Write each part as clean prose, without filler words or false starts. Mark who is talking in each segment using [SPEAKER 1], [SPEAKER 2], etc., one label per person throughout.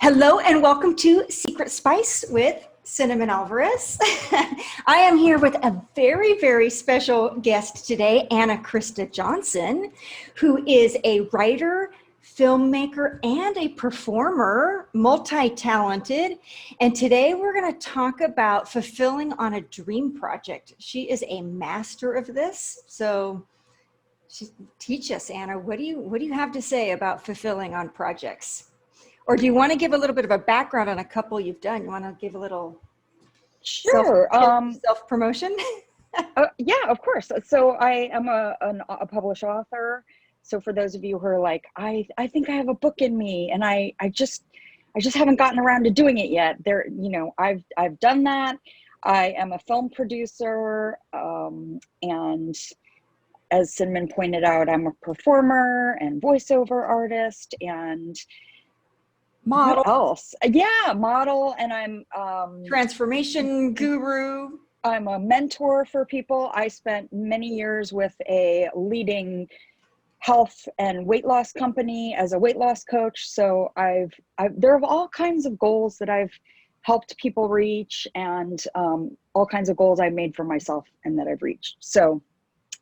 [SPEAKER 1] Hello and welcome to Secret Spice with Cinnamon Alvarez. I am here with a very, very special guest today, Ana Krista Johnson, who is a writer, filmmaker, and a performer, multi-talented. And today we're going to talk about fulfilling on a dream project. She is a master of this. So teach us, Ana, what do you have to say about fulfilling on projects? Or do you want to give a little bit of a background on a couple you've done? You want to give a little
[SPEAKER 2] Sure.
[SPEAKER 1] self-promotion?
[SPEAKER 2] Yeah, of course. So I am a published author. So for those of you who are like, I think I have a book in me, and I just haven't gotten around to doing it yet. I've done that. I am a film producer, and as Cinnamon pointed out, I'm a performer and voiceover artist and
[SPEAKER 1] Model.
[SPEAKER 2] what else? Yeah, model, and I'm
[SPEAKER 1] Transformation guru.
[SPEAKER 2] I'm a mentor for people. I spent many years with a leading health and weight loss company as a weight loss coach. So there are all kinds of goals that I've helped people reach, and all kinds of goals I've made for myself and that I've reached. So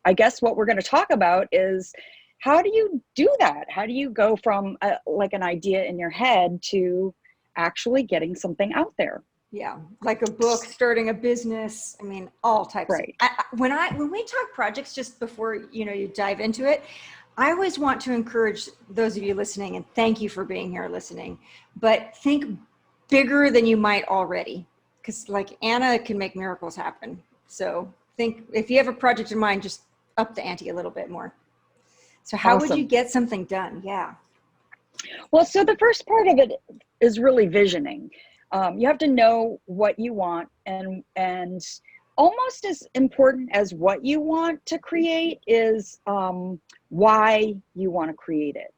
[SPEAKER 2] I guess what we're going to talk about is, how do you do that? How do you go from like an idea in your head to actually getting something out there?
[SPEAKER 1] Yeah, like a book, starting a business. I mean, all types.
[SPEAKER 2] Right.
[SPEAKER 1] When we talk projects, just before you dive into it, I always want to encourage those of you listening, and thank you for being here listening, but think bigger than you might already, because like Ana can make miracles happen. So think, if you have a project in mind, just up the ante a little bit more. So how would you get something done? Yeah.
[SPEAKER 2] Well, so the first part of it is really visioning. You have to know what you want, and almost as important as what you want to create is why you want to create it.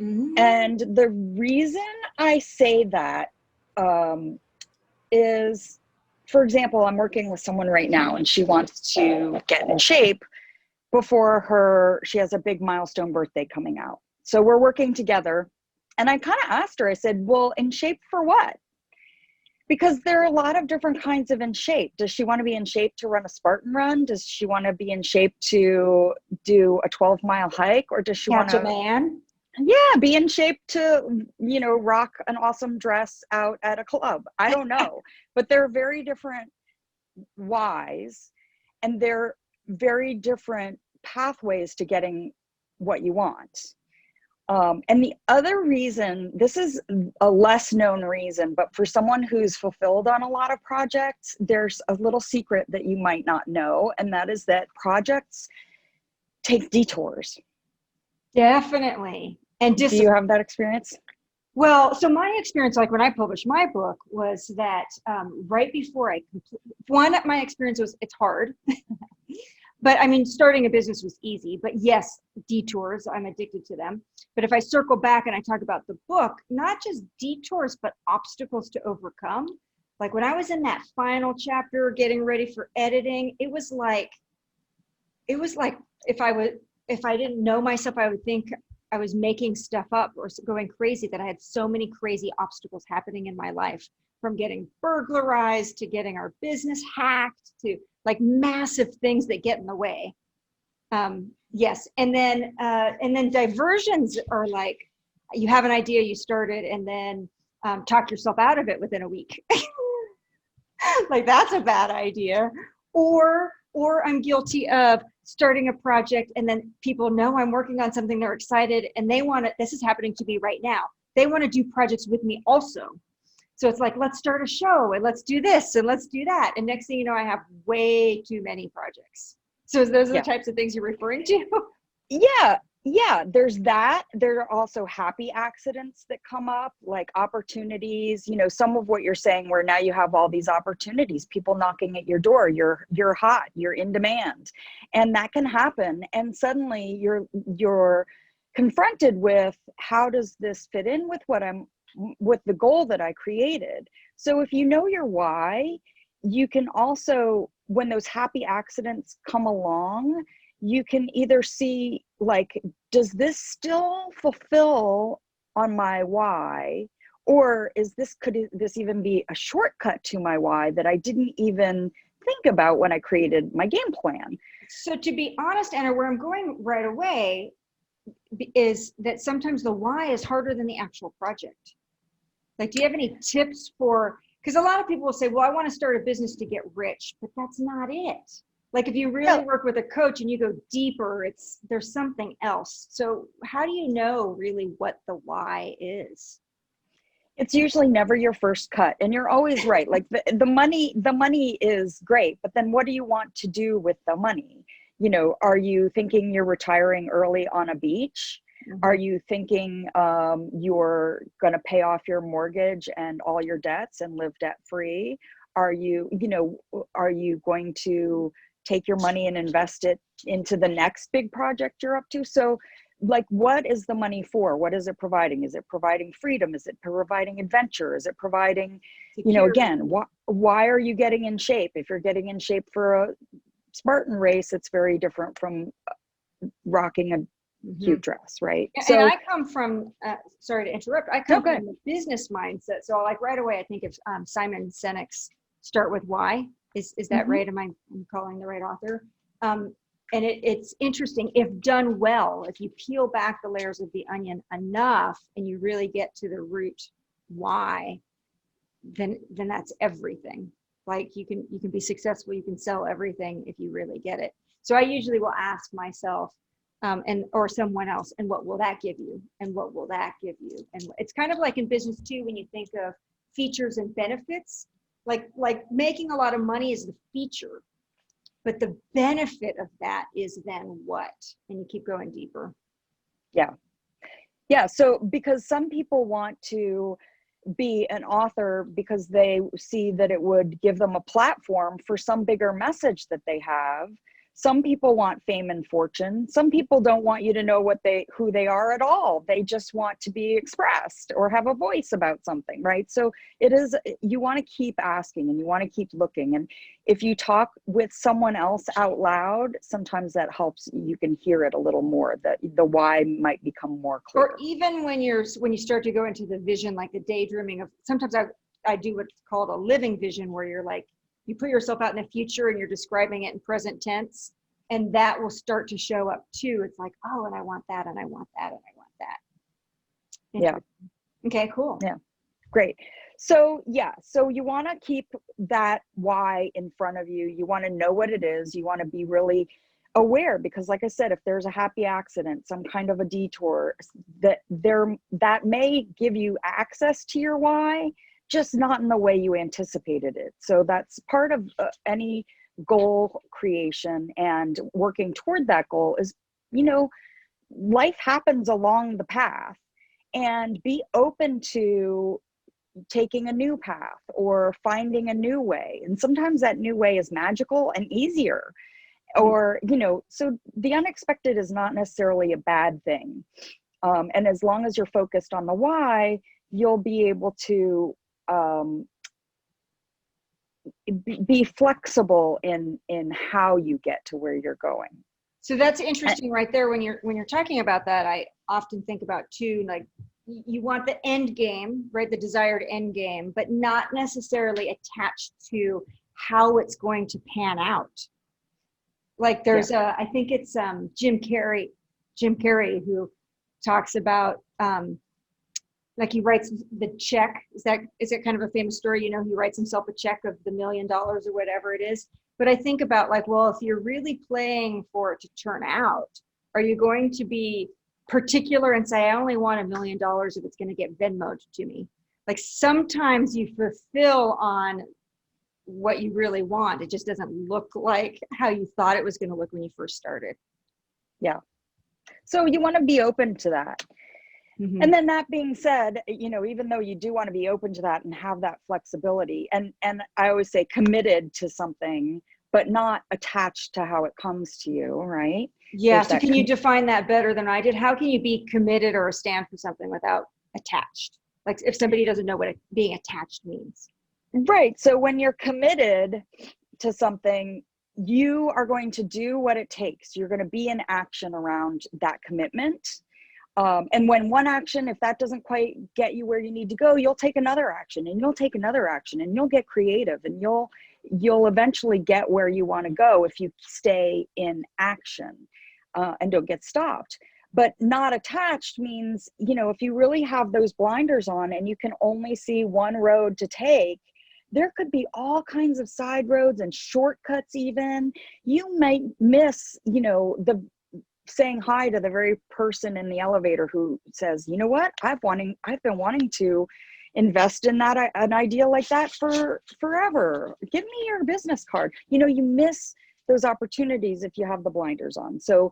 [SPEAKER 2] Mm-hmm. And the reason I say that is, for example, I'm working with someone right now, and she wants to get in shape before she has a big milestone birthday coming out. So we're working together, and I kind of asked her, I said, well, in shape for what? Because there are a lot of different kinds of in shape. Does she want to be in shape to run a Spartan run? Does she want to be in shape to do a 12-mile hike? Or does she want to,
[SPEAKER 1] catch a man?
[SPEAKER 2] Yeah, be in shape to, rock an awesome dress out at a club? I don't know. But they're very different whys, and they're very different pathways to getting what you want. And the other reason, this is a less known reason, but for someone who's fulfilled on a lot of projects, there's a little secret that you might not know, and that is that projects take detours.
[SPEAKER 1] Definitely. And
[SPEAKER 2] do you have that experience?
[SPEAKER 1] Well, so my experience, like when I published my book, was that right before my experience was, it's hard. But I mean, starting a business was easy, but yes, detours, I'm addicted to them. But if I circle back and I talk about the book, not just detours, but obstacles to overcome. Like when I was in that final chapter, getting ready for editing, it was like if I didn't know myself, I would think I was making stuff up or going crazy, that I had so many crazy obstacles happening in my life, from getting burglarized to getting our business hacked to like massive things that get in the way. Yes. And then diversions are like, you have an idea, you start it, and then talk yourself out of it within a week. Like that's a bad idea. Or I'm guilty of starting a project, and then people know I'm working on something, they're excited, and they want to, this is happening to me right now, they want to do projects with me also. So it's like, let's start a show, and let's do this, and let's do that. And next thing you know, I have way too many projects. So those are the types of things you're referring to?
[SPEAKER 2] Yeah, there's that. There are also happy accidents that come up, like opportunities, some of what you're saying, where now you have all these opportunities, people knocking at your door, you're hot, you're in demand, and that can happen. And suddenly you're confronted with, how does this fit in with the goal that I created? So if you know your why, you can also, when those happy accidents come along, you can either see, like, does this still fulfill on my why, Or could this even be a shortcut to my why that I didn't even think about when I created my game plan?
[SPEAKER 1] So to be honest, Anna, where I'm going right away is that sometimes the why is harder than the actual project. Like, do you have any tips for, because a lot of people will say, well, I want to start a business to get rich, but that's not it. Like, if you really work with a coach and you go deeper, there's something else. So how do you know really what the why is?
[SPEAKER 2] It's usually never your first cut. And you're always right. Like the money is great, but then what do you want to do with the money? You know, are you thinking you're retiring early on a beach? Mm-hmm. Are you thinking you're going to pay off your mortgage and all your debts and live debt free? Are you going to take your money and invest it into the next big project you're up to? So like, what is the money for? What is it providing? Is it providing freedom? Is it providing adventure? Is it providing, again, why are you getting in shape? If you're getting in shape for a Spartan race, it's very different from rocking a cute dress, right?
[SPEAKER 1] And so I come from, sorry to interrupt, I come from the business mindset. So like right away, I think of Simon Sinek's Start With Why. Is that right? Am I calling the right author? And it's interesting, if done well, if you peel back the layers of the onion enough and you really get to the root why, then that's everything. Like you can be successful, you can sell everything if you really get it. So I usually will ask myself or someone else, and what will that give you? And what will that give you? And it's kind of like in business too, when you think of features and benefits, like making a lot of money is the feature. But the benefit of that is then what? And you keep going deeper.
[SPEAKER 2] Yeah. So because some people want to be an author because they see that it would give them a platform for some bigger message that they have. Some people want fame and fortune. Some people don't want you to know who they are at all. They just want to be expressed or have a voice about something, right? So you want to keep asking and you want to keep looking. And if you talk with someone else out loud, sometimes that helps. You can hear it a little more, that the why might become more clear.
[SPEAKER 1] Or even when you start to go into the vision, like the daydreaming of, sometimes I do what's called a living vision, where you're like, you put yourself out in the future and you're describing it in present tense, and that will start to show up too. It's like, oh, and I want that, and I want that, and I want that.
[SPEAKER 2] Yeah.
[SPEAKER 1] Okay, cool.
[SPEAKER 2] Yeah, great. So you want to keep that why in front of you. You want to know what it is. You want to be really aware, because like I said, if there's a happy accident, some kind of a detour, that may give you access to your why, just not in the way you anticipated it. So that's part of any goal creation, and working toward that goal is, life happens along the path, and be open to taking a new path or finding a new way. And sometimes that new way is magical and easier, or, so the unexpected is not necessarily a bad thing. And as long as you're focused on the why, you'll be able to be flexible in how you get to where you're going.
[SPEAKER 1] So that's interesting right there. When you're talking about that, I often think about too, like, you want the end game, right? The desired end game, but not necessarily attached to how it's going to pan out. Like there's I think it's Jim Carrey who talks about like he writes the check. Is it kind of a famous story? He writes himself a check of the $1 million or whatever it is. But I think about like, well, if you're really playing for it to turn out, are you going to be particular and say, I only want $1 million if it's going to get Venmoed to me? Like sometimes you fulfill on what you really want. It just doesn't look like how you thought it was going to look when you first started.
[SPEAKER 2] Yeah. So you want to be open to that. Mm-hmm. And then that being said, even though you do want to be open to that and have that flexibility, and I always say committed to something, but not attached to how it comes to you, right?
[SPEAKER 1] Yeah. So can you define that better than I did? How can you be committed or stand for something without attached? Like if somebody doesn't know what being attached means.
[SPEAKER 2] Right. So when you're committed to something, you are going to do what it takes. You're going to be in action around that commitment. And when one action, if that doesn't quite get you where you need to go, you'll take another action, and you'll take another action, and you'll get creative, and you'll eventually get where you want to go if you stay in action, and don't get stopped. But not attached means, if you really have those blinders on and you can only see one road to take, there could be all kinds of side roads and shortcuts even. You might miss, the saying hi to the very person in the elevator who says, you know what, I've been wanting to invest in an idea like that for forever. Give me your business card. You miss those opportunities if you have the blinders on. So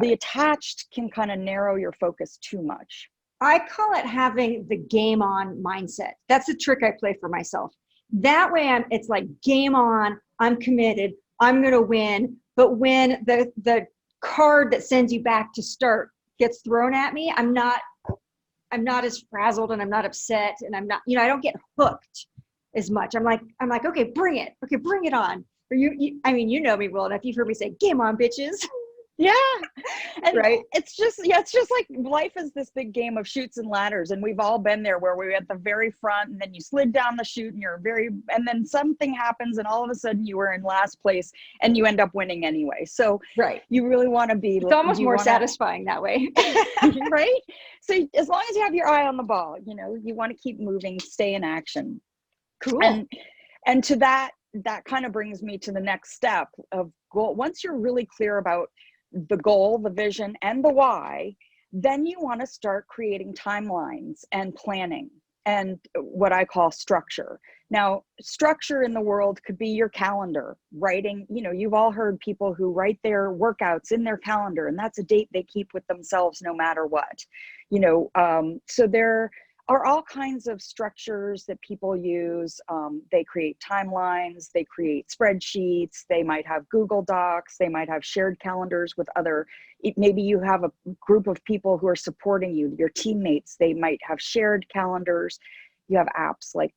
[SPEAKER 2] the attached can kind of narrow your focus too much.
[SPEAKER 1] I call it having the game on mindset. That's a trick I play for myself. That way it's like game on, I'm committed, I'm going to win. But when the card that sends you back to start gets thrown at me, I'm not as frazzled, and I'm not upset, and I'm not, I don't get hooked as much. I'm like, okay, bring it. Okay, bring it on. Or you know me well enough. You've heard me say, game on, bitches.
[SPEAKER 2] Yeah. And
[SPEAKER 1] right.
[SPEAKER 2] It's just like life is this big game of chutes and ladders. And we've all been there where we're at the very front, and then you slid down the chute, and then something happens, and all of a sudden you were in last place and you end up winning anyway. So
[SPEAKER 1] right.
[SPEAKER 2] You really want to be,
[SPEAKER 1] it's almost more satisfying that way.
[SPEAKER 2] Right. So as long as you have your eye on the ball, you want to keep moving, stay in action.
[SPEAKER 1] Cool.
[SPEAKER 2] And to that kind of brings me to the next step of goal. Once you're really clear about the goal, the vision, and the why, then you want to start creating timelines and planning and what I call structure. Now, structure in the world could be your calendar, writing, you've all heard people who write their workouts in their calendar, and that's a date they keep with themselves no matter what. So there are all kinds of structures that people use. They create timelines, they create spreadsheets, they might have Google Docs, they might have shared calendars with maybe you have a group of people who are supporting you, your teammates, they might have shared calendars. You have apps like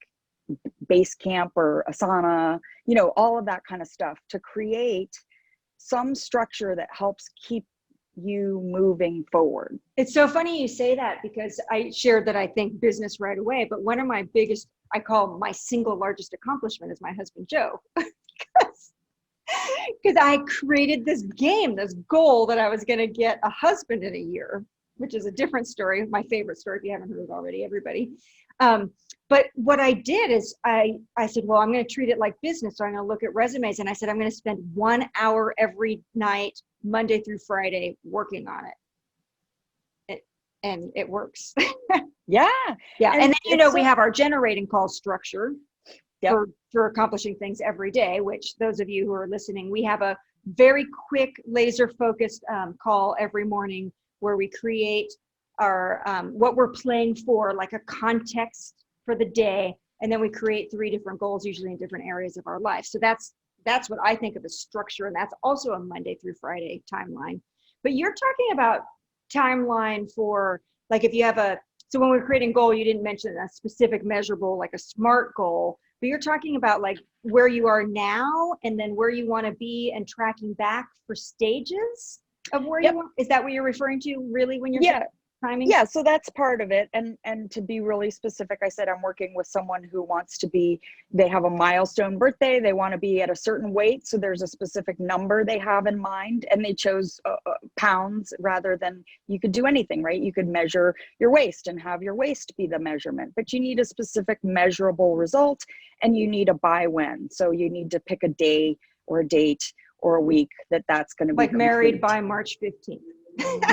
[SPEAKER 2] Basecamp or Asana, all of that kind of stuff to create some structure that helps keep you moving forward.
[SPEAKER 1] It's so funny you say that, because I shared that I think business right away, but one of my biggest, I call my single largest accomplishment, is my husband, Joe. Because I created this goal that I was going to get a husband in a year, which is a different story, my favorite story, if you haven't heard it already, everybody. But what I did is I said, well, I'm going to treat it like business. So I'm going to look at resumes, and I said, I'm going to spend 1 hour every night, Monday through Friday, working on it. And it works.
[SPEAKER 2] Yeah.
[SPEAKER 1] And then, we have our generating call structure for accomplishing things every day, which those of you who are listening, we have a very quick laser focused call every morning where we create our what we're playing for, like a context for the day, and then we create 3 different goals, usually in different areas of our life. So that's what I think of as structure, and that's also a Monday through Friday timeline. But you're talking about timeline for, like, if you have so when we're creating goal, you didn't mention a specific measurable, like a SMART goal, but you're talking about like where you are now and then where you want to be, and tracking back for stages of where you want. Is that what you're referring to, really, when you're timing?
[SPEAKER 2] Yeah, so that's part of it. And to be really specific, I said I'm working with someone who wants to they have a milestone birthday, they want to be at a certain weight, so there's a specific number they have in mind, and they chose pounds rather than, you could do anything, right? You could measure your waist and have your waist be the measurement, but you need a specific measurable result, and you need a by when. So you need to pick a day or a date or a week that's going to be
[SPEAKER 1] like
[SPEAKER 2] complete.
[SPEAKER 1] Married by March 15th.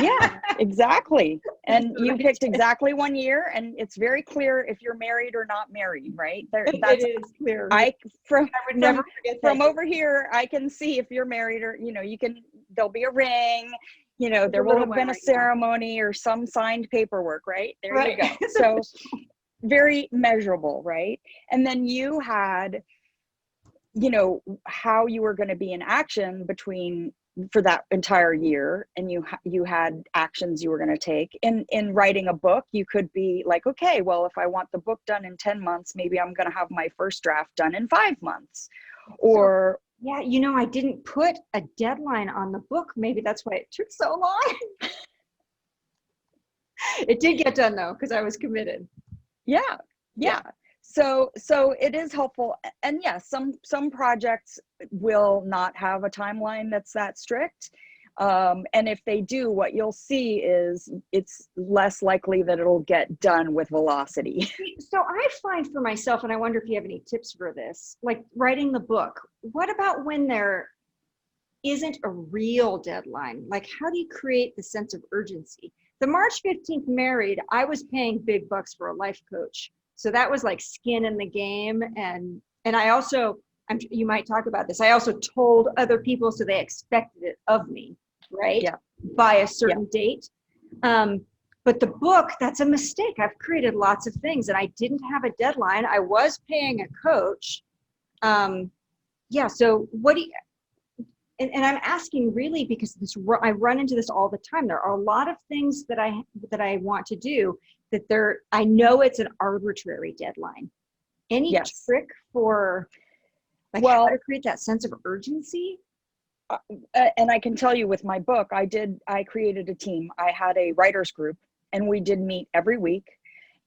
[SPEAKER 2] Yeah, exactly. And you picked exactly 1 year, and it's very clear if you're married or not married, right?
[SPEAKER 1] It is clear.
[SPEAKER 2] I would never
[SPEAKER 1] forget
[SPEAKER 2] from over here, I can see if you're married, or there'll be a ring, there will have been a ceremony or some signed paperwork, right? There you go. So very measurable, right? And then you had, how you were going to be in action for that entire year, and you had actions you were going to take. In writing a book, you could be like, okay, well, if I want the book done in 10 months, maybe I'm going to have my first draft done in 5 months. Or
[SPEAKER 1] I didn't put a deadline on the book. Maybe that's why it took so long. It did get done though, because I was committed.
[SPEAKER 2] Yeah, yeah. So it is helpful. And yes, some projects will not have a timeline that's that strict. And if they do, what you'll see is it's less likely that it'll get done with velocity.
[SPEAKER 1] So I find for myself, and I wonder if you have any tips for this, like writing the book, what about when there isn't a real deadline? Like, how do you create the sense of urgency? The March 15th married, I was paying big bucks for a life coach. So that was like skin in the game. And I also, you might talk about this, I also told other people so they expected it of me, right?
[SPEAKER 2] Yeah.
[SPEAKER 1] By a certain date. But the book, that's a mistake. I've created lots of things and I didn't have a deadline. I was paying a coach. So what do you, and I'm asking really because I run into this all the time. There are a lot of things that I want to do that I know it's an arbitrary deadline. Any trick for like how to create that sense of urgency?
[SPEAKER 2] And I can tell you with my book, I created a team. I had a writers group and we did meet every week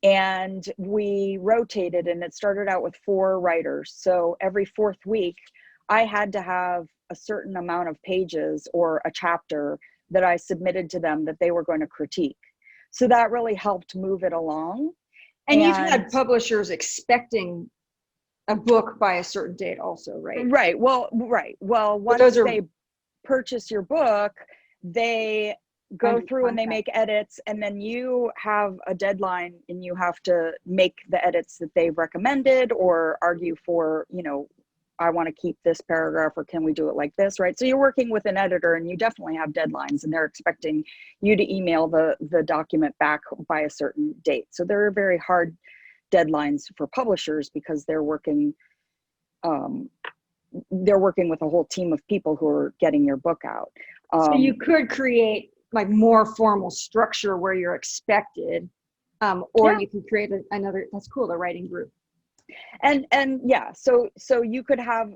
[SPEAKER 2] and we rotated, and it started out with 4 writers. So every 4th week I had to have a certain amount of pages or a chapter that I submitted to them that they were going to critique. So that really helped move it along.
[SPEAKER 1] And you've had publishers expecting a book by a certain date also, right?
[SPEAKER 2] Right. Well, once they purchase your book, they go through and they make edits, and then you have a deadline and you have to make the edits that they've recommended or argue for, I want to keep this paragraph, or can we do it like this, right? So you're working with an editor and you definitely have deadlines and they're expecting you to email the document back by a certain date. So there are very hard deadlines for publishers because they're working with a whole team of people who are getting your book out.
[SPEAKER 1] So you could create like more formal structure where you're expected, or you could create another, that's cool, the writing group.
[SPEAKER 2] And so you could have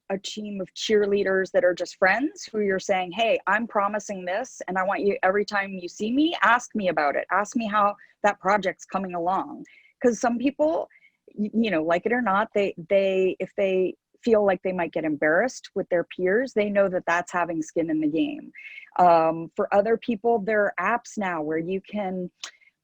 [SPEAKER 2] a team of cheerleaders that are just friends who you're saying, hey, I'm promising this, and I want you, every time you see me, ask me about it, ask me how that project's coming along. Because some people, like it or not, they if they feel like they might get embarrassed with their peers, they know that that's having skin in the game. For other people, there are apps now where you can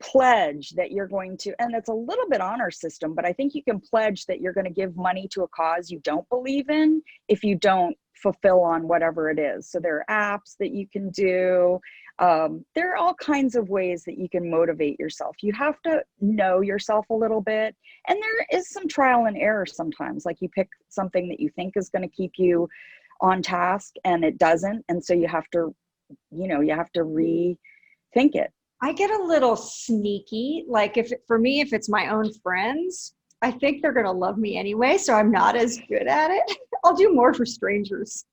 [SPEAKER 2] pledge that you're going to, and it's a little bit honor system, but I think you can pledge that you're going to give money to a cause you don't believe in if you don't fulfill on whatever it is. So there are apps that you can do. There are all kinds of ways that you can motivate yourself. You have to know yourself a little bit, and there is some trial and error sometimes. Like you pick something that you think is going to keep you on task and it doesn't, and so you have to rethink it.
[SPEAKER 1] I get a little sneaky. Like if it's my own friends, I think they're going to love me anyway. So I'm not as good at it. I'll do more for strangers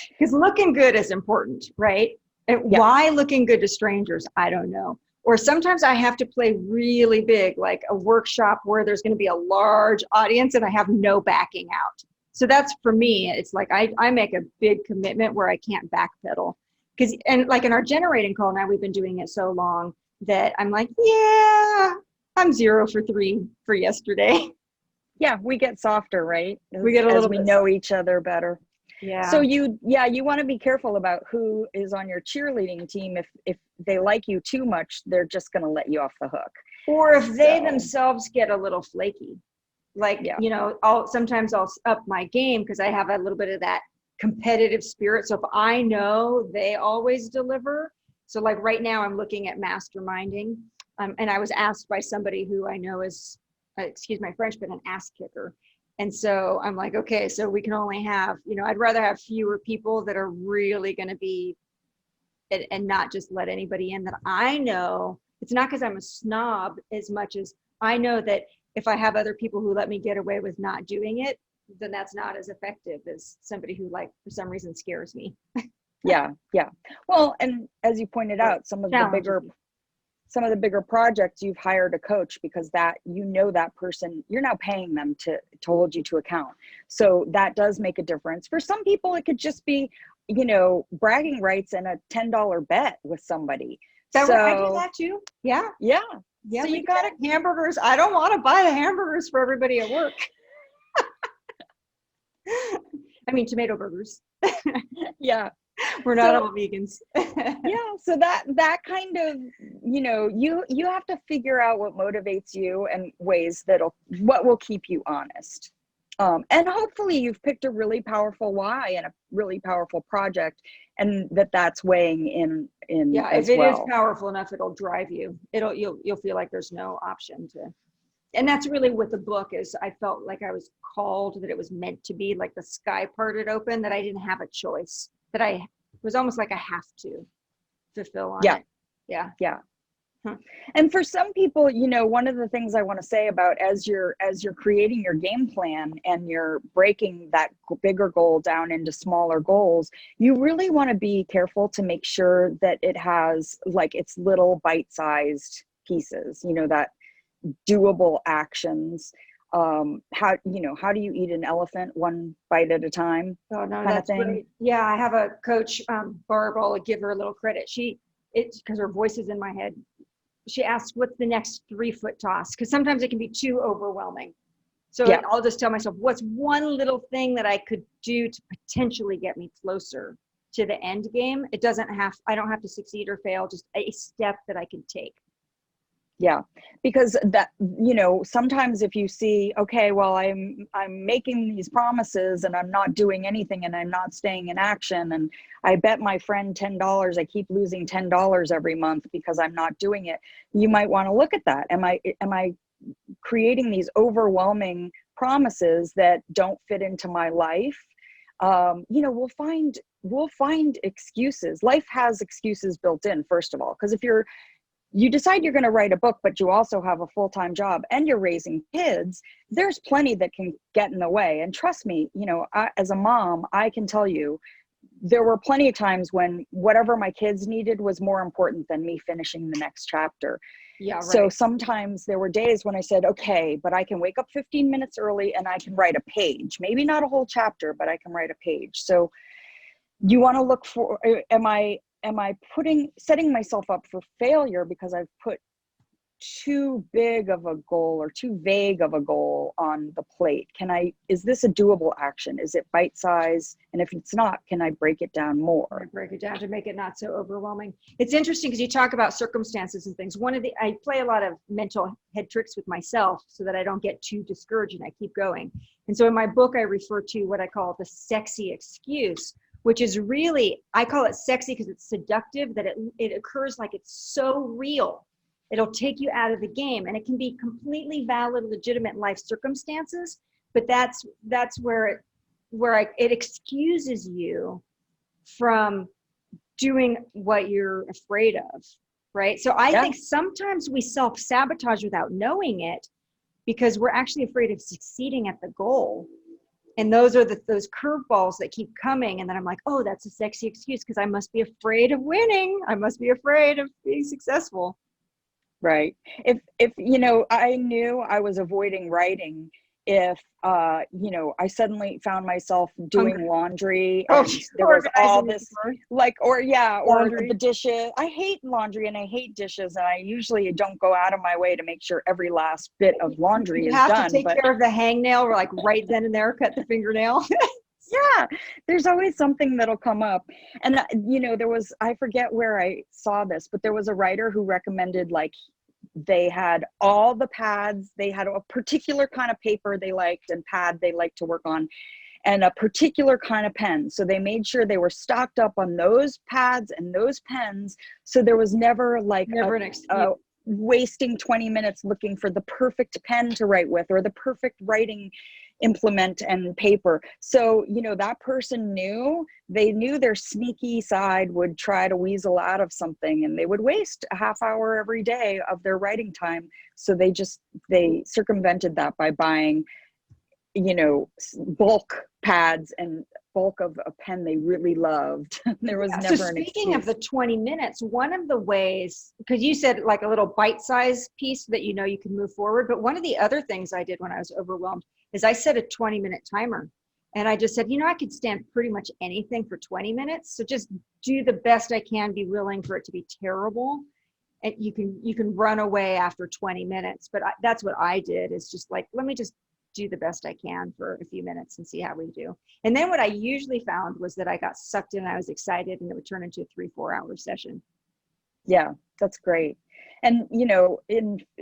[SPEAKER 1] because looking good is important, right? And why looking good to strangers? I don't know. Or sometimes I have to play really big, like a workshop where there's going to be a large audience and I have no backing out. So that's, for me, it's like I make a big commitment where I can't backpedal. And like in our generating call now, we've been doing it so long that I'm like, yeah, I'm 0 for 3 for yesterday.
[SPEAKER 2] Yeah, we get softer, right?
[SPEAKER 1] We get a little bit.
[SPEAKER 2] We know each other better.
[SPEAKER 1] Yeah.
[SPEAKER 2] So you want to be careful about who is on your cheerleading team. If they like you too much, they're just going to let you off the hook.
[SPEAKER 1] Or if they themselves get a little flaky, like, sometimes I'll up my game because I have a little bit of that competitive spirit. So if I know they always deliver, so like right now I'm looking at masterminding, and I was asked by somebody who I know is, excuse my French, but an ass kicker. And so I'm like, okay, so we can only have, I'd rather have fewer people that are really going to be, and not just let anybody in that I know. It's not because I'm a snob as much as I know that if I have other people who let me get away with not doing it, then that's not as effective as somebody who, like, for some reason scares me.
[SPEAKER 2] Yeah. Well, and as you pointed out, some of the bigger projects, you've hired a coach because that person, you're now paying them to hold you to account. So that does make a difference. For some people, it could just be, bragging rights and a $10 bet with somebody.
[SPEAKER 1] I do
[SPEAKER 2] So
[SPEAKER 1] that too. Yeah.
[SPEAKER 2] yeah,
[SPEAKER 1] Yeah.
[SPEAKER 2] so
[SPEAKER 1] We
[SPEAKER 2] you
[SPEAKER 1] do
[SPEAKER 2] gotta,
[SPEAKER 1] that. Hamburgers. I don't want to buy the hamburgers for everybody at work. I mean, tomato burgers.
[SPEAKER 2] yeah.
[SPEAKER 1] We're not
[SPEAKER 2] So
[SPEAKER 1] all vegans.
[SPEAKER 2] yeah, so that kind of, you have to figure out what motivates you and ways what will keep you honest. And hopefully you've picked a really powerful why and a really powerful project, and that's weighing in
[SPEAKER 1] Yeah, if
[SPEAKER 2] as
[SPEAKER 1] it is
[SPEAKER 2] well.
[SPEAKER 1] powerful enough, it'll drive you. You'll feel like there's no option to. And that's really what the book is. I felt like I was called, that it was meant to be, like the sky parted open, that I didn't have a choice, that I was almost like I have to fulfill on
[SPEAKER 2] Yeah,
[SPEAKER 1] it. Yeah.
[SPEAKER 2] yeah.
[SPEAKER 1] Huh.
[SPEAKER 2] And for some people, one of the things I want to say about, as you're creating your game plan and you're breaking that bigger goal down into smaller goals, you really want to be careful to make sure that it has like its little bite-sized pieces, that doable actions. How do you eat an elephant one bite at a time,
[SPEAKER 1] Oh no,
[SPEAKER 2] kind of
[SPEAKER 1] that's
[SPEAKER 2] thing.
[SPEAKER 1] great. Yeah, I have a coach, Barb. I'll give her a little credit. It's because her voice is in my head. She asks, "What's the next 3-foot toss?" Because sometimes it can be too overwhelming. So
[SPEAKER 2] Yeah,
[SPEAKER 1] I'll just tell myself, "What's one little thing that I could do to potentially get me closer to the end game?" I don't have to succeed or fail. Just a step that I can take.
[SPEAKER 2] yeah, because that, sometimes if you see, okay, well, I'm making these promises and I'm not doing anything and I'm not staying in action, and I bet my friend $10, I keep losing $10 every month because I'm not doing it. You might want to look at that. Am I creating these overwhelming promises that don't fit into my life? We'll find excuses. Life has excuses built in, first of all, because if you decide you're going to write a book, but you also have a full-time job and you're raising kids, there's plenty that can get in the way. And trust me, as a mom, I can tell you, there were plenty of times when whatever my kids needed was more important than me finishing the next chapter.
[SPEAKER 1] Yeah,
[SPEAKER 2] So
[SPEAKER 1] right.
[SPEAKER 2] sometimes there were days when I said, okay, but I can wake up 15 minutes early and I can write a page, maybe not a whole chapter, but I can write a page. So you want to look for, am I setting myself up for failure because I've put too big of a goal or too vague of a goal on the plate? Is this a doable action? Is it bite size? And if it's not, can I break it down
[SPEAKER 1] I
[SPEAKER 2] more?
[SPEAKER 1] break it down to make it not so overwhelming. It's interesting because you talk about circumstances and things. I play a lot of mental head tricks with myself so that I don't get too discouraged and I keep going. And so in my book, I refer to what I call the sexy excuse, which is really, I call it sexy because it's seductive, that it occurs like it's so real. It'll take you out of the game, and it can be completely valid, legitimate life circumstances, but that's where it excuses you from doing what you're afraid of, right? So I
[SPEAKER 2] Yeah.
[SPEAKER 1] think sometimes we self-sabotage without knowing it because we're actually afraid of succeeding at the goal. And those are those curveballs that keep coming. And then I'm like, oh, that's a sexy excuse because I must be afraid of winning. I must be afraid of being successful.
[SPEAKER 2] Right. If I knew I was avoiding writing if I suddenly found myself doing
[SPEAKER 1] Hungry.
[SPEAKER 2] laundry
[SPEAKER 1] Oh,
[SPEAKER 2] and
[SPEAKER 1] she's
[SPEAKER 2] there was all
[SPEAKER 1] organizing your
[SPEAKER 2] this,
[SPEAKER 1] drawer.
[SPEAKER 2] like, or the
[SPEAKER 1] Laundry.
[SPEAKER 2] dishes. I hate laundry and I hate dishes, and I usually don't go out of my way to make sure every last bit of laundry
[SPEAKER 1] You
[SPEAKER 2] is
[SPEAKER 1] have to
[SPEAKER 2] done,
[SPEAKER 1] take
[SPEAKER 2] but
[SPEAKER 1] care of the hangnail, or like right then and there, cut the fingernail.
[SPEAKER 2] yeah, there's always something that'll come up. And I forget where I saw this, but there was a writer who recommended, like, they had all the pads, they had a particular kind of paper they liked and pad they liked to work on, and a particular kind of pen. So they made sure they were stocked up on those pads and those pens. So there was never like
[SPEAKER 1] Never an excuse.
[SPEAKER 2] wasting 20 minutes looking for the perfect pen to write with or the perfect writing implement and paper. So, that person they knew their sneaky side would try to weasel out of something, and they would waste a half hour every day of their writing time. So they circumvented that by buying, bulk pads and bulk of a pen they really loved. There was
[SPEAKER 1] Yeah, so
[SPEAKER 2] never an
[SPEAKER 1] speaking of
[SPEAKER 2] excuse.
[SPEAKER 1] the 20 minutes, one of the ways, because you said like a little bite-sized piece that you can move forward, but one of the other things I did when I was overwhelmed is I set a 20-minute timer. And I just said, I could stand pretty much anything for 20 minutes. So just do the best I can, be willing for it to be terrible. and you can run away after 20 minutes. But that's what I did, is just like, let me just do the best I can for a few minutes and see how we do. And then what I usually found was that I got sucked in, I was excited, and it would turn into a 3-4 hour session.
[SPEAKER 2] Yeah, that's great. And, you know,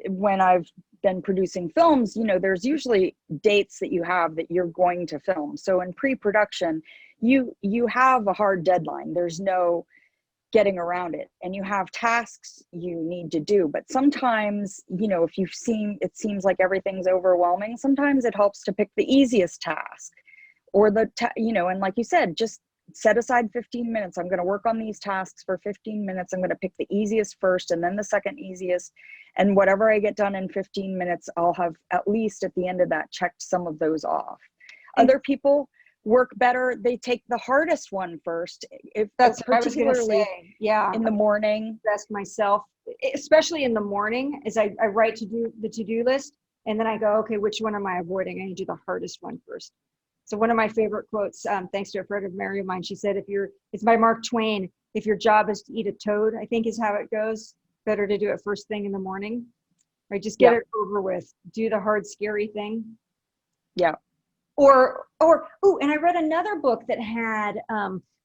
[SPEAKER 2] when I've been producing films, you know, there's usually dates that you have that you're going to film. So in pre-production, you have a hard deadline. There's no getting around it, and you have tasks you need to do. But sometimes, you know, if it seems like everything's overwhelming, sometimes it helps to pick the easiest task, or you know, and like you said, just set aside 15 minutes. I'm going to work on these tasks for 15 minutes. I'm going to pick the easiest first, and then the second easiest. And whatever I get done in 15 minutes, I'll have at least at the end of that checked some of those off. Other people work better, they take the hardest one first. If
[SPEAKER 1] that's what I was going to
[SPEAKER 2] particularly
[SPEAKER 1] say. Yeah,
[SPEAKER 2] in the morning.
[SPEAKER 1] Best myself, especially in the morning, as I write the to-do list, and then I go, okay, which one am I avoiding? I need to do the hardest one first. So one of my favorite quotes, thanks to a friend of Mary of mine, she said, it's by Mark Twain, if your job is to eat a toad, I think is how it goes, better to do it first thing in the morning, right? Just get it over with, do the hard, scary thing.
[SPEAKER 2] Yeah.
[SPEAKER 1] And I read another book that had,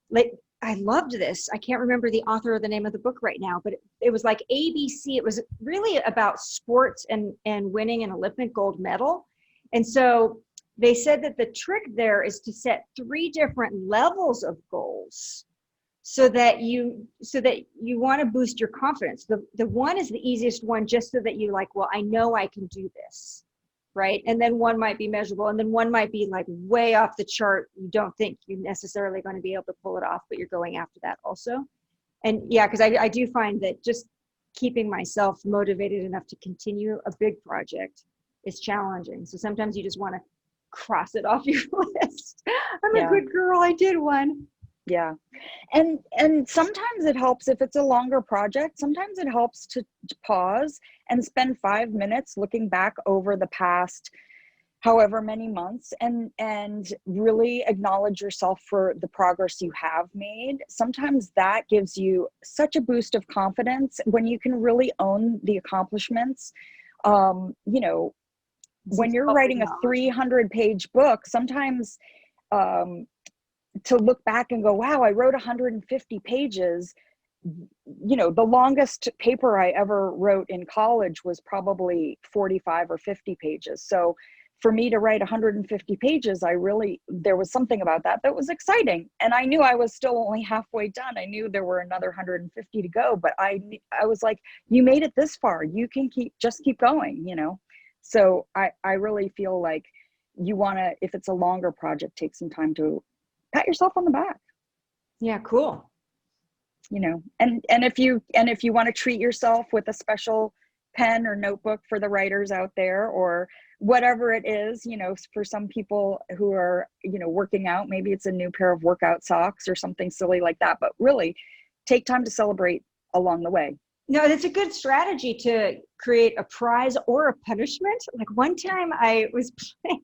[SPEAKER 1] like, I loved this. I can't remember the author or the name of the book right now, but it was like ABC. It was really about sports and winning an Olympic gold medal. And so they said that the trick there is to set 3 different levels of goals so that you want to boost your confidence. The one is the easiest one, just so that you like, well, I know I can do this. Right. And then one might be measurable, and then one might be like way off the chart. You don't think you're necessarily going to be able to pull it off, but you're going after that also. And yeah, because I do find that just keeping myself motivated enough to continue a big project is challenging. So sometimes you just want to cross it off your list. I'm a good girl. I did one.
[SPEAKER 2] Yeah. And sometimes it helps if it's a longer project. Sometimes it helps to pause and spend 5 minutes looking back over the past however many months and really acknowledge yourself for the progress you have made. Sometimes that gives you such a boost of confidence when you can really own the accomplishments. You know, when you're writing a 300-page book, sometimes to look back and go, wow, I wrote 150 pages. You know, the longest paper I ever wrote in college was probably 45 or 50 pages. So for me to write 150 pages, there was something about that was exciting. And I knew I was still only halfway done. I knew there were another 150 to go, but I was like, you made it this far. You can just keep going, you know? So I really feel like you want to, if it's a longer project, take some time to pat yourself on the back.
[SPEAKER 1] Yeah, cool.
[SPEAKER 2] You know, and if you want to treat yourself with a special pen or notebook for the writers out there, or whatever it is, you know, for some people who are, you know, working out, maybe it's a new pair of workout socks or something silly like that, but really take time to celebrate along the way.
[SPEAKER 1] No, that's a good strategy to create a prize or a punishment. Like one time I was playing,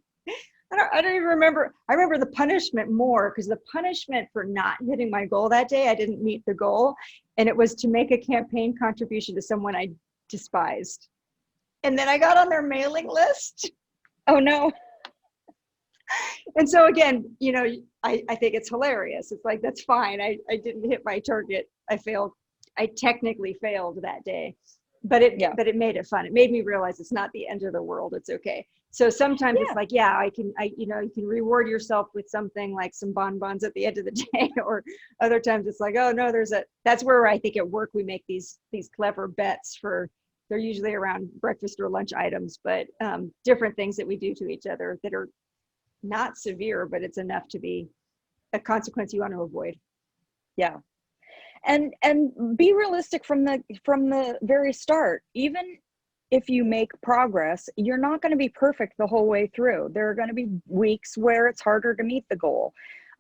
[SPEAKER 1] I don't even remember. I remember the punishment more, because the punishment for not hitting my goal that day, I didn't meet the goal. And it was to make a campaign contribution to someone I despised. And then I got on their mailing list.
[SPEAKER 2] Oh no.
[SPEAKER 1] And so again, you know, I think it's hilarious. It's like, that's fine. I didn't hit my target. I failed. I technically failed that day, but it made it fun. It made me realize it's not the end of the world. It's okay. So sometimes it's like, you can reward yourself with something like some bonbons at the end of the day, or other times it's like, oh no, that's where I think at work we make these clever bets they're usually around breakfast or lunch items, but different things that we do to each other that are not severe, but it's enough to be a consequence you want to avoid.
[SPEAKER 2] Yeah. And be realistic from the very start. Even if you make progress, you're not going to be perfect the whole way through. There are going to be weeks where it's harder to meet the goal.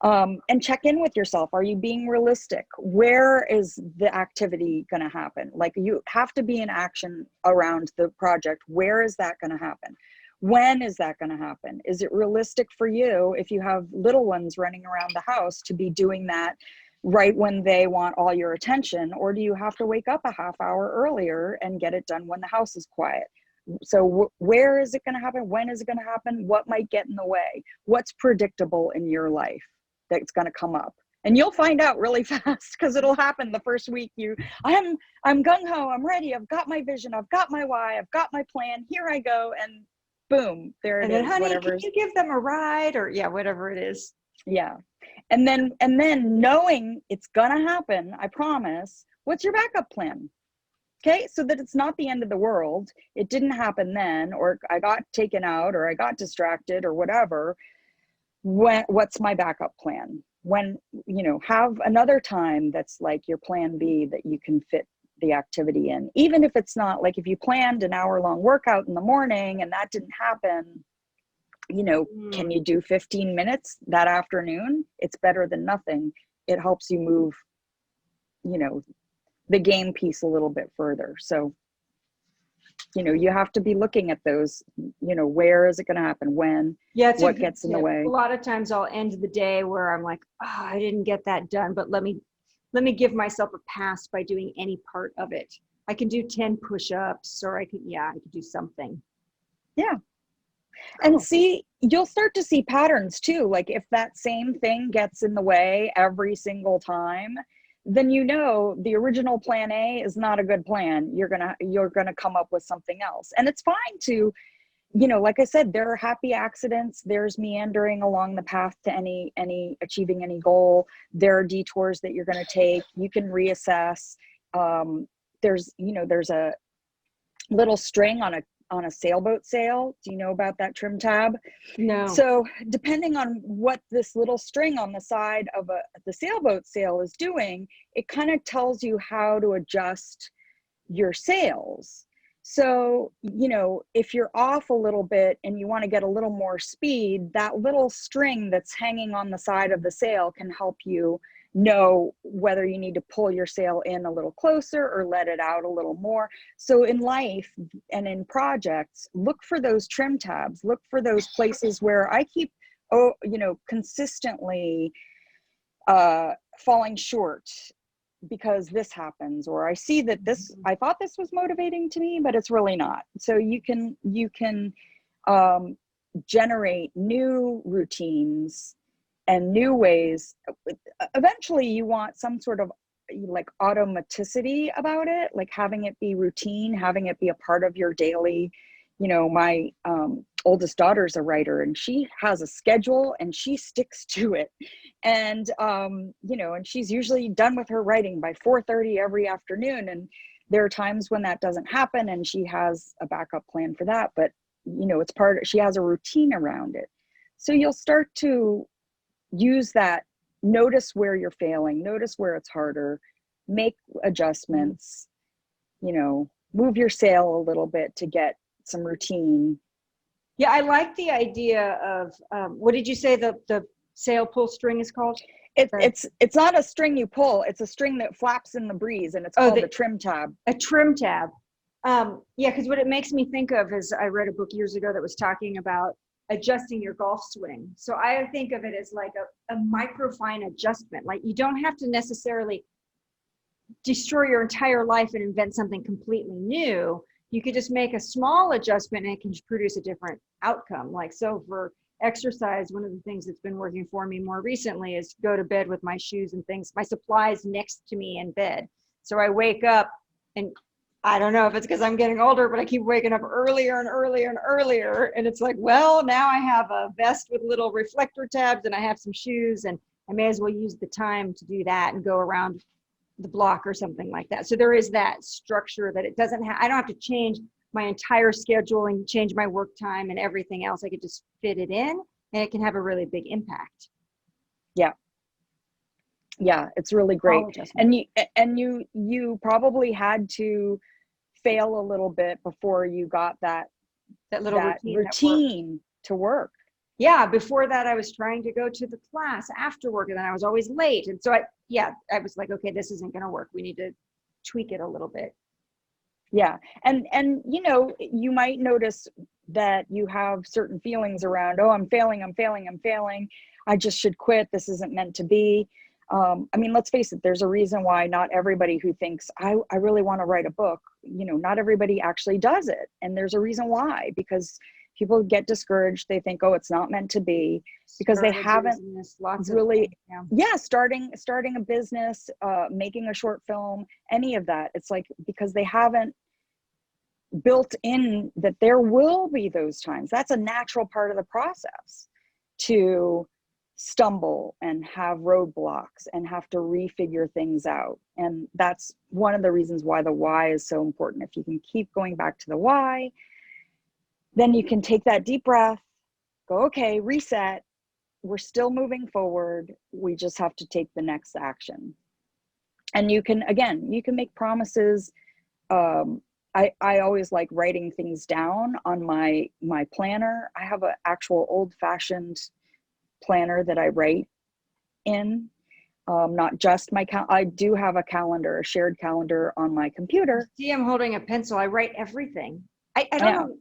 [SPEAKER 2] And check in with yourself. Are you being realistic? Where is the activity going to happen? Like, you have to be in action around the project. Where is that going to happen? When is that going to happen? Is it realistic for you, if you have little ones running around the house, to be doing that right when they want all your attention? Or do you have to wake up a half hour earlier and get it done when the house is quiet? So where is it going to happen? When is it going to happen? What might get in the way? What's predictable in your life that's going to come up? And you'll find out really fast, because it'll happen the first week. I'm gung-ho, I'm ready, I've got my vision, I've got my why, I've got my plan, here I go, and boom, there it is.
[SPEAKER 1] And then, honey,
[SPEAKER 2] whatever.
[SPEAKER 1] can you give them a ride? Or yeah, whatever it is.
[SPEAKER 2] Yeah. And then knowing it's gonna happen, I promise, what's your backup plan? Okay, so that it's not the end of the world. It didn't happen then, or I got taken out, or I got distracted, or whatever. What's my backup plan? When, have another time that's like your plan B that you can fit the activity in. Even if it's not, like, if you planned an hour-long workout in the morning and that didn't happen, can you do 15 minutes that afternoon? It's better than nothing. It helps you move, the game piece a little bit further. So, you have to be looking at those, where is it going to happen? When?
[SPEAKER 1] Yeah,
[SPEAKER 2] what gets in the way?
[SPEAKER 1] A lot of times I'll end the day where I'm like, oh, I didn't get that done, but let me give myself a pass by doing any part of it. I can do 10 push-ups, or I could do something.
[SPEAKER 2] Yeah. And see, you'll start to see patterns too. Like, if that same thing gets in the way every single time, then the original plan A is not a good plan. You're gonna come up with something else. And it's fine to, like I said, there are happy accidents. There's meandering along the path to any achieving any goal. There are detours that you're gonna take. You can reassess. There's a little string on a sailboat sail. Do you know about that trim tab?
[SPEAKER 1] No.
[SPEAKER 2] So depending on what this little string on the side of the sailboat sail is doing, it kind of tells you how to adjust your sails. So, if you're off a little bit and you want to get a little more speed, that little string that's hanging on the side of the sail can help you know whether you need to pull your sail in a little closer or let it out a little more. So in life and in projects, look for those trim tabs, look for those places where I keep, consistently falling short because this happens, or I see that I thought this was motivating to me, but it's really not. So you can generate new routines and new ways. Eventually you want some sort of like automaticity about it, like having it be routine, having it be a part of your daily. My oldest daughter's a writer, and she has a schedule and she sticks to it. And, and she's usually done with her writing by 4:30 every afternoon. And there are times when that doesn't happen, and she has a backup plan for that. But, she has a routine around it. So you'll start to use that, notice where you're failing, notice where it's harder, make adjustments, move your sail a little bit to get some routine.
[SPEAKER 1] Yeah, I like the idea of, what did you say the sail pull string is called?
[SPEAKER 2] It's not a string you pull, it's a string that flaps in the breeze, and it's called the trim tab. A
[SPEAKER 1] trim tab. Yeah, because what it makes me think of is, I read a book years ago that was talking about adjusting your golf swing. So I think of it as like a microfine adjustment. Like, you don't have to necessarily destroy your entire life and invent something completely new. You could just make a small adjustment and it can produce a different outcome. Like, so for exercise, one of the things that's been working for me more recently is go to bed with my shoes and things, my supplies next to me in bed. So I wake up, and I don't know if it's because I'm getting older, but I keep waking up earlier and earlier and earlier. And it's like, well, now I have a vest with little reflector tabs and I have some shoes, and I may as well use the time to do that and go around the block or something like that. So there is that structure that it doesn't have, I don't have to change my entire schedule and change my work time and everything else. I could just fit it in, and it can have a really big impact.
[SPEAKER 2] Yeah. Yeah, it's really great. And you probably had to fail a little bit before you got that routine to work.
[SPEAKER 1] Yeah, before that I was trying to go to the class after work, and then I was always late. And so I was like, okay, this isn't going to work. We need to tweak it a little bit.
[SPEAKER 2] Yeah. And you might notice that you have certain feelings around, oh, I'm failing. I just should quit. This isn't meant to be. I mean, let's face it, there's a reason why not everybody who thinks I really want to write a book, not everybody actually does it. And there's a reason why, because people get discouraged. They think, oh, it's not meant to be, because they haven't really, starting a business, making a short film, any of that. It's like, because they haven't built in that there will be those times. That's a natural part of the process, to stumble and have roadblocks and have to refigure things out. And that's one of the reasons why the why is so important. If you can keep going back to the why, then you can take that deep breath, go, okay, reset. We're still moving forward. We just have to take the next action. And you can make promises. I always like writing things down on my planner. I have an actual old-fashioned planner that I write in, not just I do have a calendar, a shared calendar on my computer.
[SPEAKER 1] See, I'm holding a pencil. I write everything. I don't know.